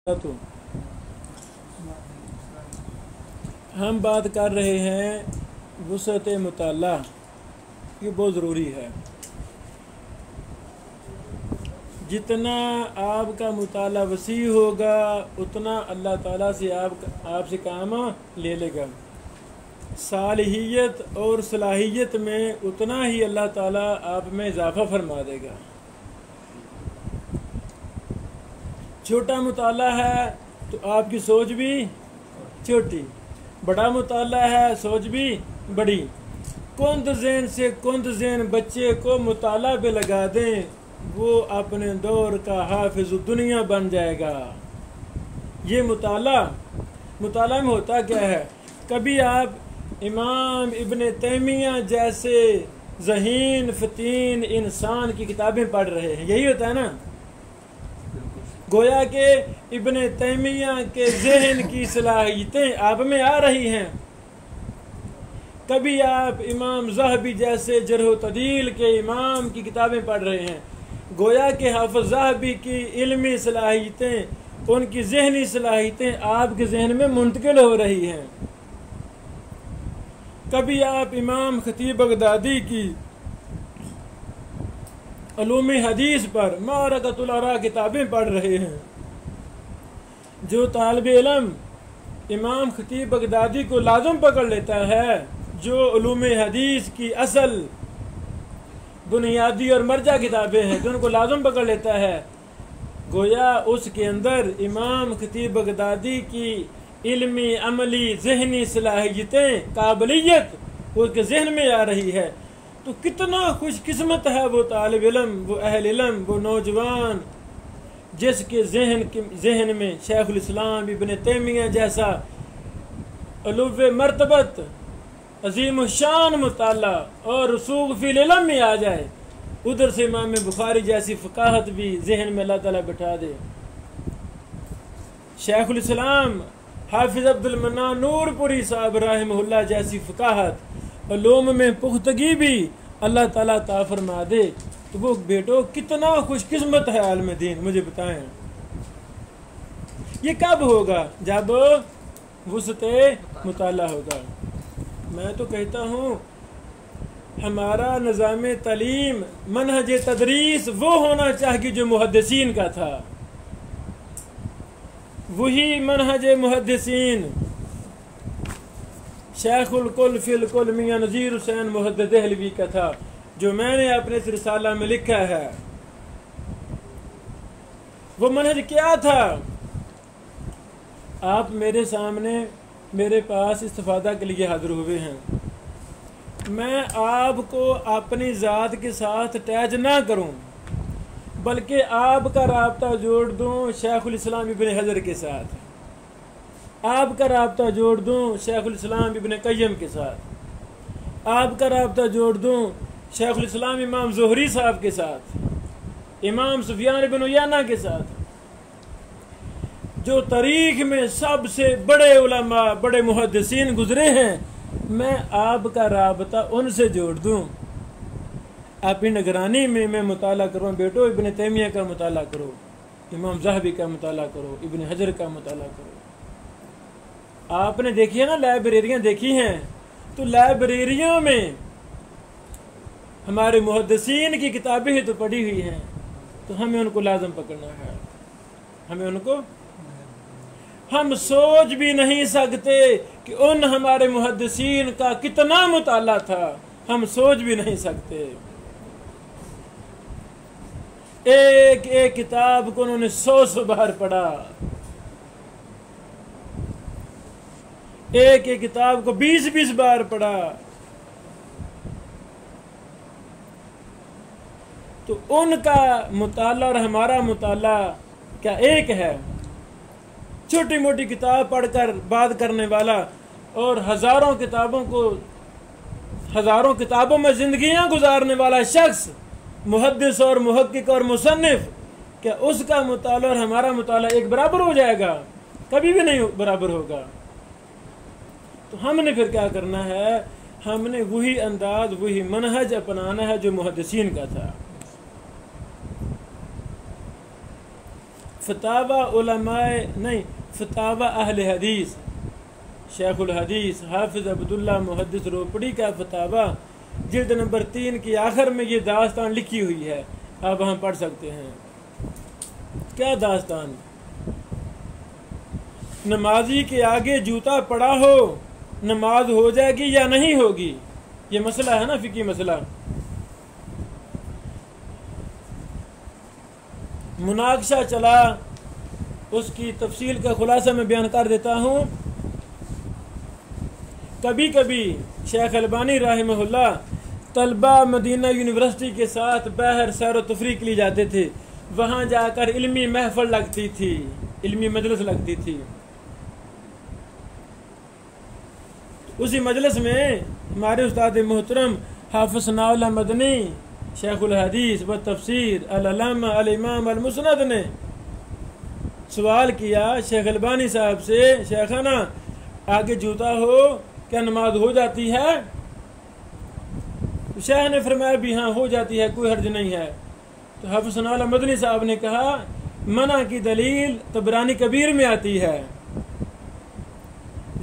تو ہم بات کر رہے ہیں وسعت مطالعہ، یہ بہت ضروری ہے۔ جتنا آپ کا مطالعہ وسیع ہوگا اتنا اللہ تعالیٰ سے آپ سے کام لے لے گا۔ صالحیت اور صلاحیت میں اتنا ہی اللہ تعالیٰ آپ میں اضافہ فرما دے گا۔ چھوٹا مطالعہ ہے تو آپ کی سوچ بھی چھوٹی، بڑا مطالعہ ہے سوچ بھی بڑی۔ کند ذہن سے کند ذہن بچے کو مطالعہ پہ لگا دیں، وہ اپنے دور کا حافظ دنیا بن جائے گا۔ یہ مطالعہ میں ہوتا کیا ہے؟ کبھی آپ امام ابن تیمیہ جیسے ذہین فتین انسان کی کتابیں پڑھ رہے ہیں، یہی ہوتا ہے نا؟ گویا کہ ابن تیمیہ کے ذہن کی صلاحیتیں آپ میں آ رہی ہیں۔ کبھی آپ امام ذہبی جیسے جرح و تعدیل کے امام کی کتابیں پڑھ رہے ہیں، گویا کہ حافظ ذہبی کی علمی صلاحیتیں، ان کی ذہنی صلاحیتیں آپ کے ذہن میں منتقل ہو رہی ہیں۔ کبھی آپ امام خطیب بغدادی کی علوم حدیث پر معرکۃ الآراء کتابیں پڑھ رہے ہیں۔ جو طالب علم امام خطیب بغدادی کو لازم پکڑ لیتا ہے، جو علوم حدیث کی اصل بنیادی اور مرجع کتابیں ہیں، جو ان کو لازم پکڑ لیتا ہے، گویا اس کے اندر امام خطیب بغدادی کی علمی عملی ذہنی صلاحیتیں قابلیت اس کے ذہن میں آ رہی ہے۔ تو کتنا خوش قسمت ہے وہ طالب علم، وہ اہل علم، وہ نوجوان جس کے ذہن میں شیخ الاسلام ابن تیمیہ جیسا علو مرتبت عظیم الشان مطالعہ اور رسوخ فی العلم میں آ جائے، ادھر سے امام بخاری جیسی فقاہت بھی ذہن میں اللہ تعالیٰ بٹھا دے۔ شیخ الاسلام حافظ عبد المنان نور پوری صاحب رحمہ اللہ جیسی فقاہت، علوم میں پختگی بھی اللہ تعالیٰ عطا فرما دے، تو وہ بیٹو کتنا خوش قسمت ہے عالم دین، مجھے بتائیں یہ کب ہوگا؟ جب وسعت مطالعہ ہوگا۔ میں تو کہتا ہوں ہمارا نظام تعلیم منہج تدریس وہ ہونا چاہیے جو محدثین کا تھا، وہی منہج محدثین شیخ الکل فی الکل میاں نذیر حسین محدث دہلوی کا تھا، جو میں نے اپنے رسالہ میں لکھا ہے۔ وہ منہج کیا تھا؟ آپ میرے سامنے میرے پاس استفادہ کے لیے حاضر ہوئے ہیں، میں آپ کو اپنی ذات کے ساتھ اٹیچ نہ کروں، بلکہ آپ کا رابطہ جوڑ دوں شیخ الاسلام ابن حجر کے ساتھ، آپ کا رابطہ جوڑ دوں شیخ الاسلام ابن قیم کے ساتھ، آپ کا رابطہ جوڑ دوں شیخ الاسلام امام زہری صاحب کے ساتھ، امام سفیان بن عیینہ کے ساتھ، جو تاریخ میں سب سے بڑے علماء بڑے محدثین گزرے ہیں، میں آپ کا رابطہ ان سے جوڑ دوں۔ اپنی نگرانی میں میں مطالعہ کروں، بیٹو ابن تیمیہ کا مطالعہ کرو، امام ذہبی کا مطالعہ کرو، ابن حجر کا مطالعہ کرو۔ آپ نے دیکھی ہے نا لائبریریاں دیکھی ہیں، تو لائبریریوں میں ہمارے محدثین کی کتابیں ہی تو پڑھی ہوئی ہیں، تو ہمیں ان کو لازم پکڑنا ہے۔ ہم سوچ بھی نہیں سکتے کہ ان ہمارے محدثین کا کتنا مطالعہ تھا، ہم سوچ بھی نہیں سکتے۔ ایک ایک کتاب کو انہوں نے 100 بار پڑھا، ایک ایک کتاب کو 20 بار پڑھا۔ تو ان کا مطالعہ اور ہمارا مطالعہ کیا ایک ہے؟ چھوٹی موٹی کتاب پڑھ کر بات کرنے والا اور ہزاروں کتابوں میں زندگیاں گزارنے والا شخص، محدث اور محقق اور مصنف، کیا اس کا مطالعہ اور ہمارا مطالعہ ایک برابر ہو جائے گا؟ کبھی بھی نہیں برابر ہوگا۔ تو ہم نے پھر کیا کرنا ہے؟ ہم نے وہی انداز وہی منہج اپنانا ہے جو محدثین کا تھا۔ فتاوا علماء نہیں فتاوا اہل حدیث، شیخ الحدیث حافظ عبداللہ محدث روپڑی کا فتاوا جلد نمبر 3 کی آخر میں یہ داستان لکھی ہوئی ہے، آپ وہاں پڑھ سکتے ہیں۔ کیا داستان؟ نمازی کے آگے جوتا پڑا ہو نماز ہو جائے گی یا نہیں ہوگی؟ یہ مسئلہ ہے نا، فقہی مسئلہ۔ مناقشہ چلا، اس کی تفصیل کا خلاصہ میں بیان کر دیتا ہوں۔ کبھی کبھی شیخ البانی رحمہ اللہ طلبہ مدینہ یونیورسٹی کے ساتھ باہر سیر و تفریح کے لیے جاتے تھے، وہاں جا کر علمی محفل لگتی تھی، علمی مجلس لگتی تھی۔ اسی مجلس میں ہمارے استاد محترم حافظ ثناء اللہ مدنی شیخ الحدیث و تفسیر العلامہ الامام المسند نے سوال کیا شیخ البانی صاحب سے، شیخانہ آگے جوتا ہو کیا نماز ہو جاتی ہے؟ شیخ نے فرمایا بھی ہاں ہو جاتی ہے، کوئی حرج نہیں ہے۔ تو حافظ ثناء اللہ مدنی صاحب نے کہا منع کی دلیل طبرانی کبیر میں آتی ہے۔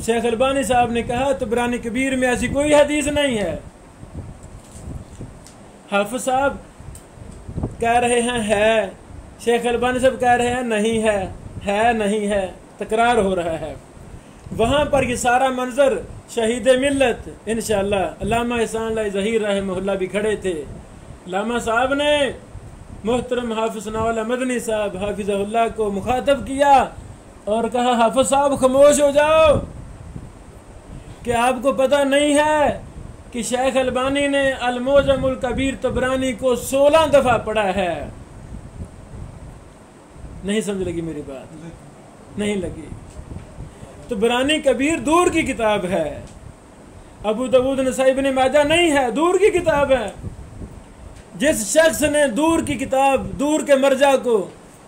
شیخ البانی صاحب نے کہا طبرانی کبیر میں ایسی کوئی حدیث نہیں ہے۔ حافظ صاحب کہہ رہے ہیں ہے، شیخ البانی صاحب کہہ رہے ہیں نہیں ہے نہیں ہے، تکرار ہو رہا ہے۔ وہاں پر یہ سارا منظر شہید ملت انشاءاللہ علامہ احسان اللہ ظہیر رحمہ اللہ بھی کھڑے تھے۔ علامہ صاحب نے محترم حافظ ثناء اللہ مدنی صاحب حافظہ اللہ کو مخاطب کیا اور کہا حافظ صاحب خاموش ہو جاؤ، کہ آپ کو پتہ نہیں ہے کہ شیخ البانی نے المعجم الکبیر طبرانی کو 16 دفعہ پڑھا ہے۔ نہیں سمجھ لگی میری بات؟ نہیں لگی۔ طبرانی کبیر دور کی کتاب ہے، ابو داؤد نسائی ابن ماجہ نہیں ہے، دور کی کتاب ہے۔ جس شخص نے دور کی کتاب دور کے مرجع کو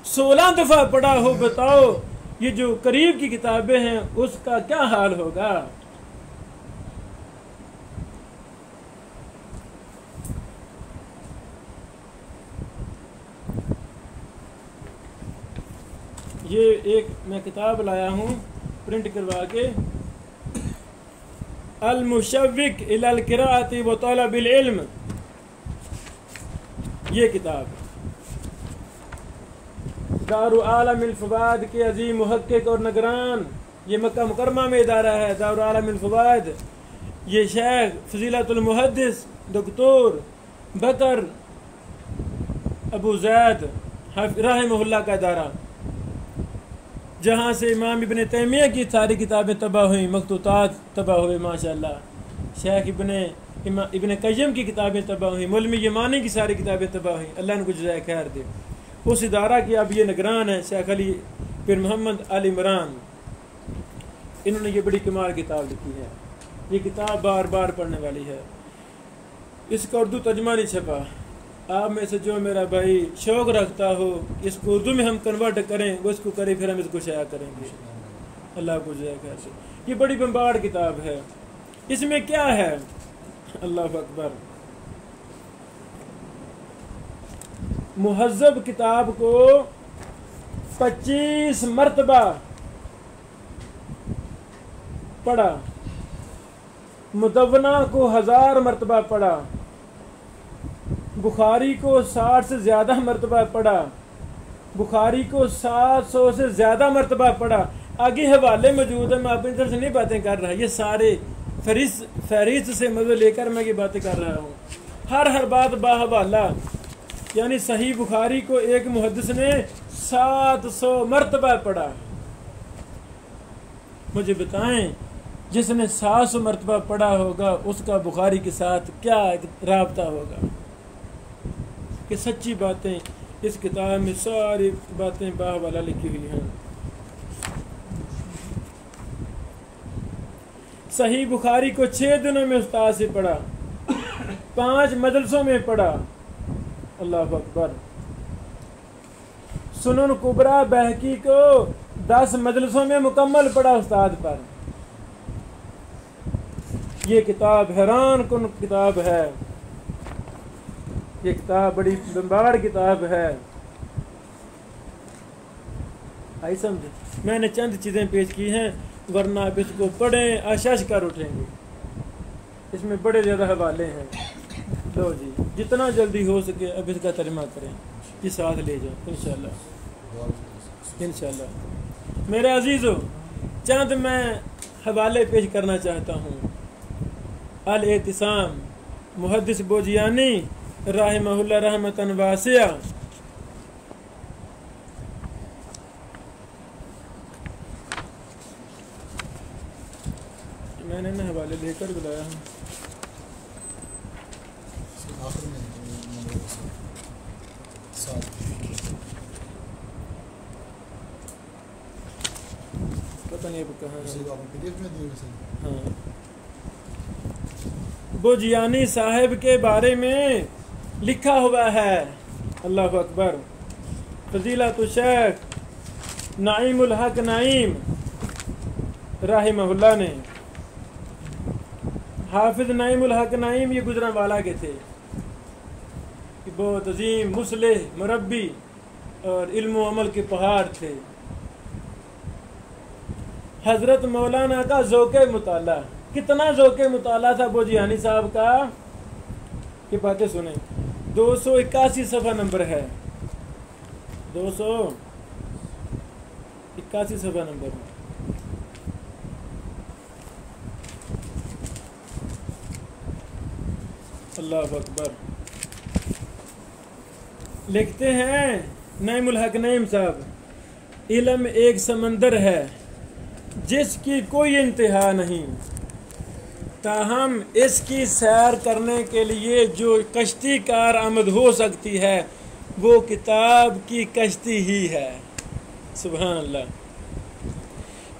16 دفعہ پڑھا ہو، بتاؤ یہ جو قریب کی کتابیں ہیں اس کا کیا حال ہوگا؟ یہ ایک میں کتاب لایا ہوں پرنٹ کروا کے، المشوق الی القراءۃ و طلب العلم، یہ کتاب دارالعالم الفوائد کے عظیم محقق اور نگران، یہ مکہ مکرمہ میں ادارہ ہے دارالعالم الفوائد، یہ شیخ فضیلت المحدث دکتور بکر ابو زید رحمہ اللہ کا ادارہ، جہاں سے امام ابن تیمیہ کی ساری کتابیں تباہ ہوئیں، مخطوطات تباہ ہوئے ماشاءاللہ، شیخ ابن قیم کی کتابیں تباہ ہوئیں، مولوی یمانی کی ساری کتابیں تباہ ہوئیں، اللہ ان کو جزائے خیر دے۔ اس ادارہ کی اب یہ نگران ہے شیخ علی بن محمد آل عمران، انہوں نے یہ بڑی کمال کتاب لکھی ہے، یہ کتاب بار بار پڑھنے والی ہے، اس کا اردو ترجمہ نہیں چھپا۔ آپ میں سے جو میرا بھائی شوق رکھتا ہو اس کو اردو میں ہم کنورٹ کریں وہ اس کو کریں، پھر ہم اس کو شائع کریں گے، اللہ کو جزائے خیر سے۔ یہ بڑی بمباڑ کتاب ہے، اس میں کیا ہے؟ اللہ اکبر، مہذب کتاب کو 25 مرتبہ پڑھا، مدونہ کو 1000 مرتبہ پڑھا، بخاری کو 60 سے زیادہ مرتبہ پڑھا، بخاری کو 700 سے زیادہ مرتبہ پڑھا۔ آگے حوالے موجود ہیں، میں اپنی طرف سے نہیں باتیں کر رہا، یہ سارے فہرست سے مزے لے کر میں یہ باتیں کر رہا ہوں، ہر بات باحوالہ۔ یعنی صحیح بخاری کو ایک محدث نے 700 مرتبہ پڑھا۔ مجھے بتائیں جس نے 700 مرتبہ پڑھا ہوگا اس کا بخاری کے ساتھ کیا رابطہ ہوگا؟ کہ سچی باتیں اس کتاب میں ساری باتیں باحوالہ لکھی ہوئی ہیں۔ صحیح بخاری کو 6 دنوں میں استاد سے پڑھا، 5 مجلسوں میں پڑھا، اللہ اکبر۔ سنن کبریٰ بہقی کو 10 مجلسوں میں مکمل پڑھا استاد پر۔ یہ کتاب حیران کن کتاب ہے، یہ کتاب بڑی بمباڑ کتاب ہے۔ آئی سمجھے؟ میں نے چند چیزیں پیش کی ہیں، ورنہ آپ اس کو پڑھیں اشش کر اٹھیں گے، اس میں بڑے زیادہ حوالے ہیں۔ لو جی، جتنا جلدی ہو سکے اب اس کا ترجمہ کریں، یہ ساتھ لے جاؤ انشاءاللہ انشاءاللہ۔ میرے عزیزو، چند میں حوالے پیش کرنا چاہتا ہوں۔ الاعتصام، محدث بوجیانی رحمہ اللہ رحمتاً واسعہ۔ میں نے حوالے لے کر بلایا ہوں۔ پتہ نہیں اب کہاں ہے۔ ہاں، بوجیانی صاحب کے بارے میں لکھا ہوا ہے، اللہ اکبر، فضیلۃ الشیخ نعیم الحق نعیم رحمہ اللہ نے۔ حافظ نعیم الحق نعیم یہ گجرانوالا کے تھے، بہت عظیم مصلح مربی اور علم و عمل کے پہاڑ تھے۔ حضرت مولانا کا ذوق مطالعہ، کتنا ذوق مطالعہ تھا بوجیانی صاحب کا، یہ باتیں سنیں۔ 281 صفحہ نمبر ہے، 281 صفحہ نمبر ہے۔ اللہ اکبر۔ لکھتے ہیں نعیم الحق نعیم صاحب، علم ایک سمندر ہے جس کی کوئی انتہا نہیں، تاہم اس کی سیر کرنے کے لیے جو کشتی کار آمد ہو سکتی ہے وہ کتاب کی کشتی ہی ہے۔ سبحان اللہ۔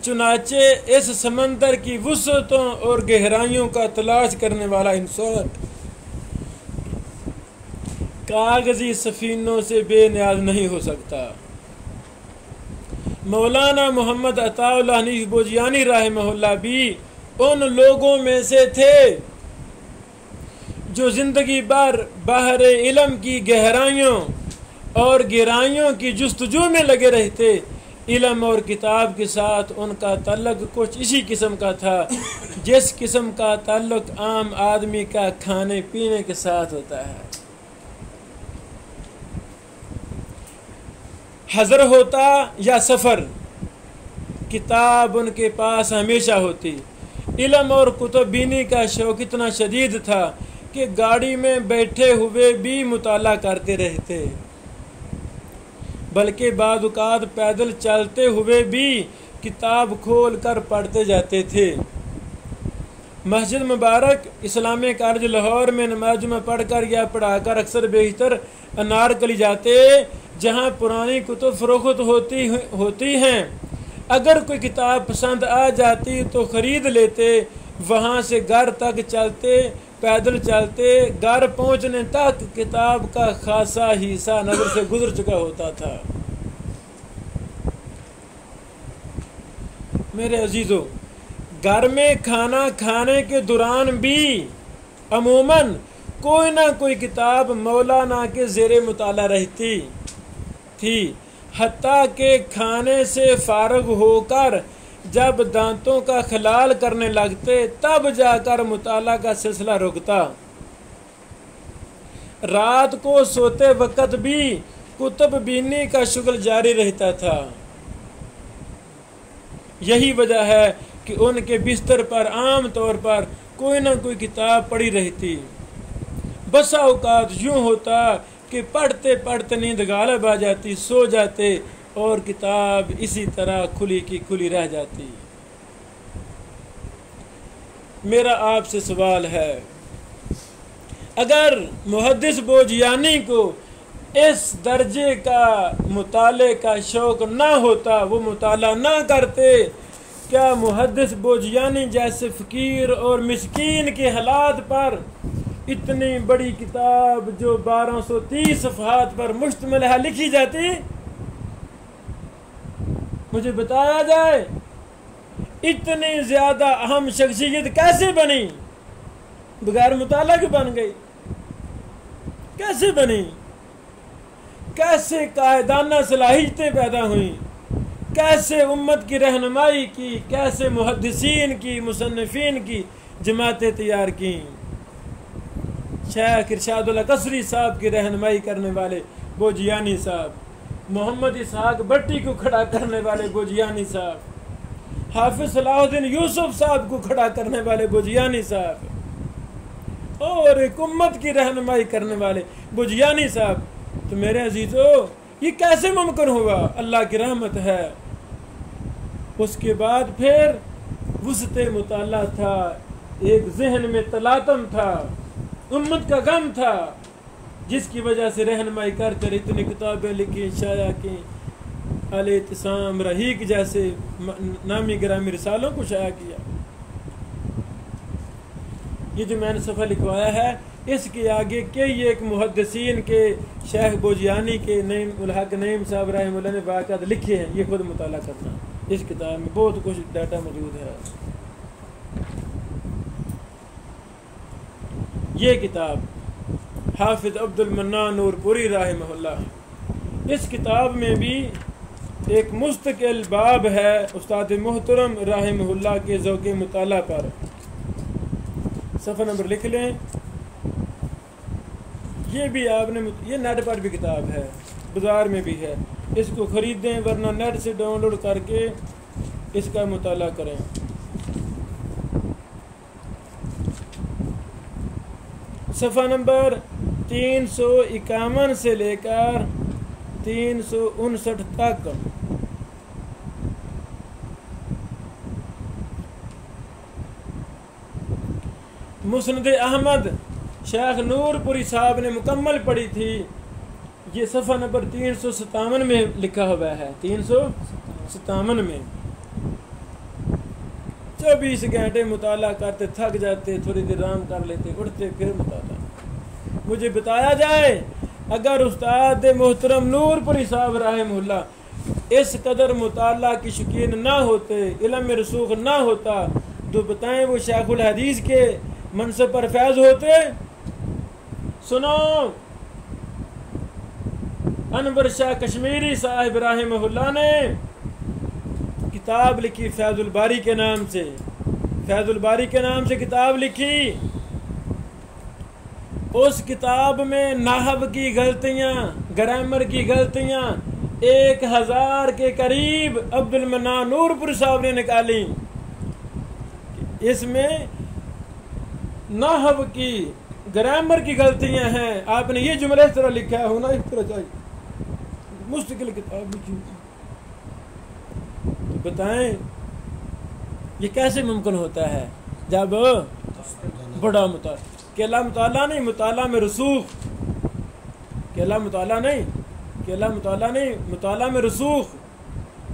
چنانچہ اس سمندر کی وسعتوں اور گہرائیوں کا تلاش کرنے والا انسان کاغذی سفینوں سے بے نیاز نہیں ہو سکتا۔ مولانا محمد عطا اللہ حنیف بوجیانی رحمہ اللہ بھی ان لوگوں میں سے تھے جو زندگی بھر بحر علم کی گہرائیوں اور گہرائیوں کی جستجو میں لگے رہتے۔ علم اور کتاب کے ساتھ ان کا تعلق کچھ اسی قسم کا تھا جس قسم کا تعلق عام آدمی کا کھانے پینے کے ساتھ ہوتا ہے۔ حضر ہوتا یا سفر، کتاب ان کے پاس ہمیشہ ہوتی۔ علم اور کتب بینی کا شوق اتنا شدید تھا کہ گاڑی میں بیٹھے ہوئے بھی مطالعہ کرتے رہتے، بلکہ بعض اوقات پیدل چلتے ہوئے بھی کتاب کھول کر پڑھتے جاتے تھے۔ مسجد مبارک اسلامی کالج لاہور میں نماز جمعہ پڑھ کر یا پڑھا کر اکثر بیشتر انارکلی جاتے، جہاں پرانی کتب فروخت ہوتی ہیں۔ اگر کوئی کتاب پسند آ جاتی تو خرید لیتے، وہاں سے گھر تک چلتے، پیدل چلتے، گھر پہنچنے تک کتاب کا خاصا حصہ نظر سے گزر چکا ہوتا تھا۔ میرے عزیزو، گھر میں کھانا کھانے کے دوران بھی عموماً کوئی نہ کوئی کتاب مولانا کے زیر مطالعہ رہتی تھی، حتیٰ کہ کھانے سے فارغ ہو کر جب دانتوں کا خلال کرنے لگتے تب جا کر مطالعہ کا سلسلہ رکتا۔ رات کو سوتے وقت بھی کتب بینی کا شغل جاری رہتا تھا۔ یہی وجہ ہے کہ ان کے بستر پر عام طور پر کوئی نہ کوئی کتاب پڑی رہتی۔ بسا اوقات یوں ہوتا کہ پڑھتے پڑھتے نیند غالب آ جاتی، سو جاتے اور کتاب اسی طرح کھلی کی کھلی رہ جاتی۔ میرا آپ سے سوال ہے، اگر محدث بوجیانی کو اس درجے کا مطالعے کا شوق نہ ہوتا، وہ مطالعہ نہ کرتے، کیا محدث بوجیانی جیسے فقیر اور مسکین کے حالات پر اتنی بڑی کتاب جو 1230 صفحات پر مشتمل ہے لکھی جاتی؟ مجھے بتایا جائے اتنی زیادہ اہم شخصیت کیسے بنی؟ بغیر مطالعہ کے بن گئی؟ کیسے بنی؟ کیسے قائدانہ صلاحیتیں پیدا ہوئیں؟ کیسے امت کی رہنمائی کی، کیسے محدثین کی، مصنفین کی جماعتیں تیار کی. شیخ ارشاد اللہ قصری صاحب کی رہنمائی کرنے والے بوجیانی صاحب، محمد اسحاق بٹی کو کھڑا کرنے والے بوجیانی صاحب، حافظ صلاح الدین یوسف صاحب کو کھڑا کرنے والے بوجیانی صاحب، اور ایک امت کی رہنمائی کرنے والے بوجیانی صاحب. تو میرے عزیزو یہ کیسے ممکن ہوا؟ اللہ کی رحمت ہے. اس کے بعد پھر وسط مطالعہ تھا، ایک ذہن میں تلاطم تھا، امت کا غم تھا، جس کی وجہ سے رہنمائی کر کر اتنی کتابیں لکھی، شائع کی. الاعتصام، رحیق جیسے نامی گرامی رسالوں کو شائع کیا. یہ جو میں نے صفحہ لکھوایا ہے اس کے آگے کئی ایک محدثین کے، شیخ بوجیانی کے، نعیم الحق نعیم صاحب رحمہ اللہ نے واقعات لکھے ہیں. یہ خود مطالعہ کرنا، اس کتاب میں بہت کچھ ڈاٹا موجود ہے. یہ کتاب حافظ عبد المنان نور پوری رحمہ اللہ، اس کتاب میں بھی ایک مستقل باب ہے استاد محترم رحمہ اللہ کے ذوق مطالعہ پر. صفحہ نمبر لکھ لیں. یہ بھی آپ نے، یہ نیٹ پر بھی کتاب ہے، بازار میں بھی ہے، اس کو خریدیں ورنہ نیٹ سے ڈاؤن لوڈ کر کے اس کا مطالعہ کریں. صفحہ نمبر 351 سے لے کر 359 تک مسند احمد شیخ نور پوری صاحب نے مکمل پڑھی تھی. یہ صفحہ نمبر 357 میں لکھا ہوا ہے. 357 میں 24 گھنٹے مطالعہ کرتے، تھک جاتے، تھوڑی دیر آرام کر لیتے، اٹھتے پھر مطالعہ. مجھے بتایا جائے اگر استاد محترم نور پوری صاحب رحمہ اللہ اس قدر مطالعہ کی شوقین نہ ہوتے، علم میں رسوخ نہ ہوتا، تو بتائیں وہ شیخ الحدیث کے منصب پر فیض ہوتے؟ سنو، انور شاہ کشمیری صاحب رحمہ اللہ نے کتاب لکھی فیض الباری کے نام سے، فیض الباری کے نام سے کتاب لکھی. اس کتاب میں نحو کی غلطیاں، گرامر کی غلطیاں 1000 کے قریب عبد المنان نور پور صاحب نے نکالی. اس میں نحو کی، گرامر کی غلطیاں ہیں. آپ نے یہ جملہ اس طرح لکھا ہے، ہونا اس طرح چاہیے. مستقل کتاب لکھی. تو بتائیں یہ کیسے ممکن ہوتا ہے جب بڑا مطالعہ، اکیلا مطالعہ نہیں، مطالعہ میں رسوخ، اکیلا مطالعہ نہیں، اکیلا مطالعہ نہیں، مطالعہ میں رسوخ،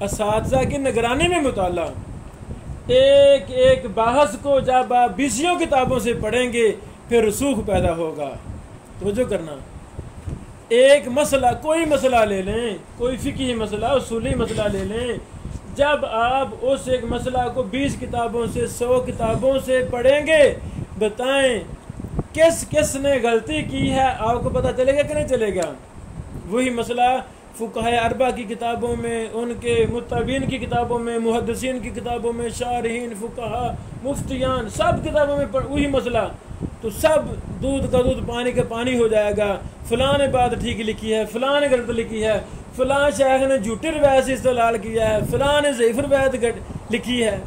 اساتذہ کی نگرانی میں مطالعہ. ایک ایک بحث کو جب آپ 20 کتابوں سے پڑھیں گے پھر رسوخ پیدا ہوگا. توجہ کرنا. ایک مسئلہ، کوئی مسئلہ لے لیں، کوئی فقہی مسئلہ، اصولی مسئلہ لے لیں، جب آپ اس ایک مسئلہ کو 20 کتابوں سے 100 کتابوں سے پڑھیں گے، بتائیں کس کس نے غلطی کی ہے آپ کو پتہ چلے گا کہ نہیں چلے گا. وہی مسئلہ فقہاء اربعہ کی کتابوں میں، ان کے متابعین کی کتابوں میں، محدثین کی کتابوں میں، شارحین، فقہاء، مفتیان، سب کتابوں میں وہی مسئلہ. تو سب دودھ کا دودھ پانی کا پانی ہو جائے گا. فلاں نے بات ٹھیک لکھی ہے، فلاں نے غلط لکھی ہے، فلاں شیخ نے جھوٹی روایت سے استدلال کیا ہے، فلاں نے ضعیف روایت لکھی ہے.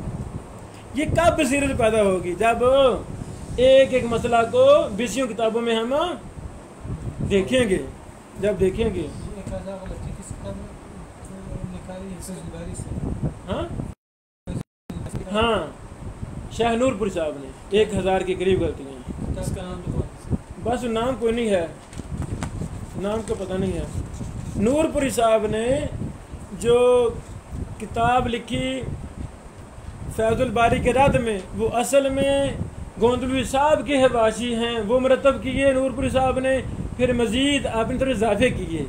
یہ کب بصیرت پیدا ہوگی؟ جب ایک ایک مسئلہ کو 20 کتابوں میں ہم دیکھیں گے. جب دیکھیں گے ہاں شیخ نور پوری صاحب نے 1000 کے قریب غلطیاں. بس نام کوئی نہیں ہے، نام کا پتہ نہیں ہے. نور پوری صاحب نے جو کتاب لکھی فیض الباری کے رد میں، وہ اصل میں گوندلوی صاحب کے حواشی ہیں، وہ مرتب کیے نور پوری صاحب نے، پھر مزید اپنی طرف اضافے کیے.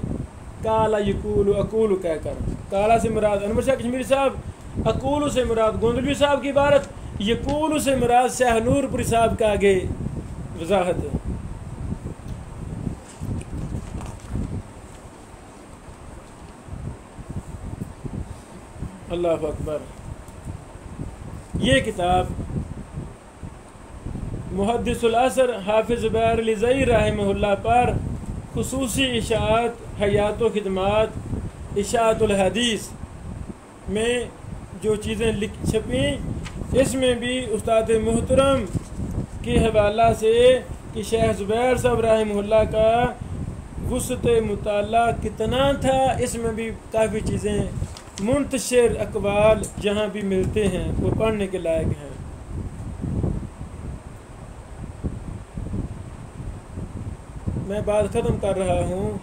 کالا یقول اقول کہہ کر، کالا سے مراد انور شاہ کشمیری صاحب، اقول سے مراد گوندلوی صاحب کی عبارت، یقول سے مراد شیخ نور پوری صاحب کا آگے وضاحت ہے. اللہ اکبر. یہ کتاب محدث العصر حافظ زبیر علی زئی رحمہ اللہ پر خصوصی اشاعت حیات و خدمات اشاعت الحدیث میں جو چیزیں چھپیں، اس میں بھی استاد محترم کے حوالہ سے کہ شیخ زبیر صاحب رحمہ اللہ کا وسعت مطالعہ کتنا تھا، اس میں بھی کافی چیزیں منتشر اقوال جہاں بھی ملتے ہیں وہ پڑھنے کے لائق ہیں. میں بات ختم کر رہا ہوں.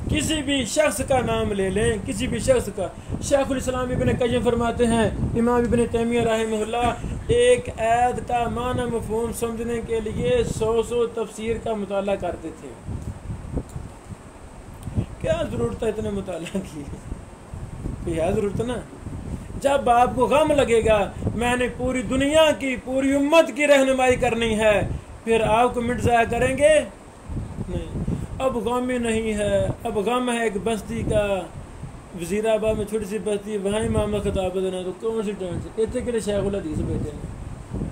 کسی بھی شخص کا نام لے لیں، کسی بھی شخص کا. شیخ الاسلام ابن قیم فرماتے ہیں، امام ابن تیمیہ رحمہ اللہ ایک آیت کا معنی مفہوم سمجھنے کے لیے 100 تفسیر کا مطالعہ کرتے تھے. کیا ضرورت ہے اتنے مطالعہ کی؟ کیا ضرورت نا. جب آپ کو غم لگے گا میں نے پوری دنیا کی پوری امت کی رہنمائی کرنی ہے، پھر آپ کو منٹ ضائع کریں گے نہیں. اب غم ہی نہیں ہے، اب غم ہے ایک بستی کا، وزیر آباد میں چھوٹی سی بستی ہے، وہاں امام خطاب دینا، تو کون سی ٹینشن اتنے کے لیے شیخ الحدیث بیٹھے ہیں.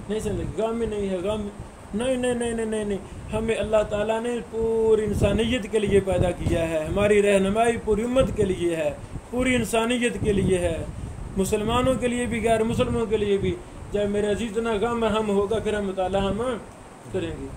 نہیں سمجھ، غم ہی نہیں ہے، غم نہیں نہیں نہیں نہیں نہیں نہیں. ہمیں اللہ تعالیٰ نے پوری انسانیت کے لیے پیدا کیا ہے، ہماری رہنمائی پوری امت کے لیے ہے، پوری انسانیت کے لیے ہے، مسلمانوں کے لیے بھی غیر مسلمانوں کے لیے بھی. جب میرے عزیز اتنا غم ہم ہوگا پھر ہم مطالعہ ہم کریں گے.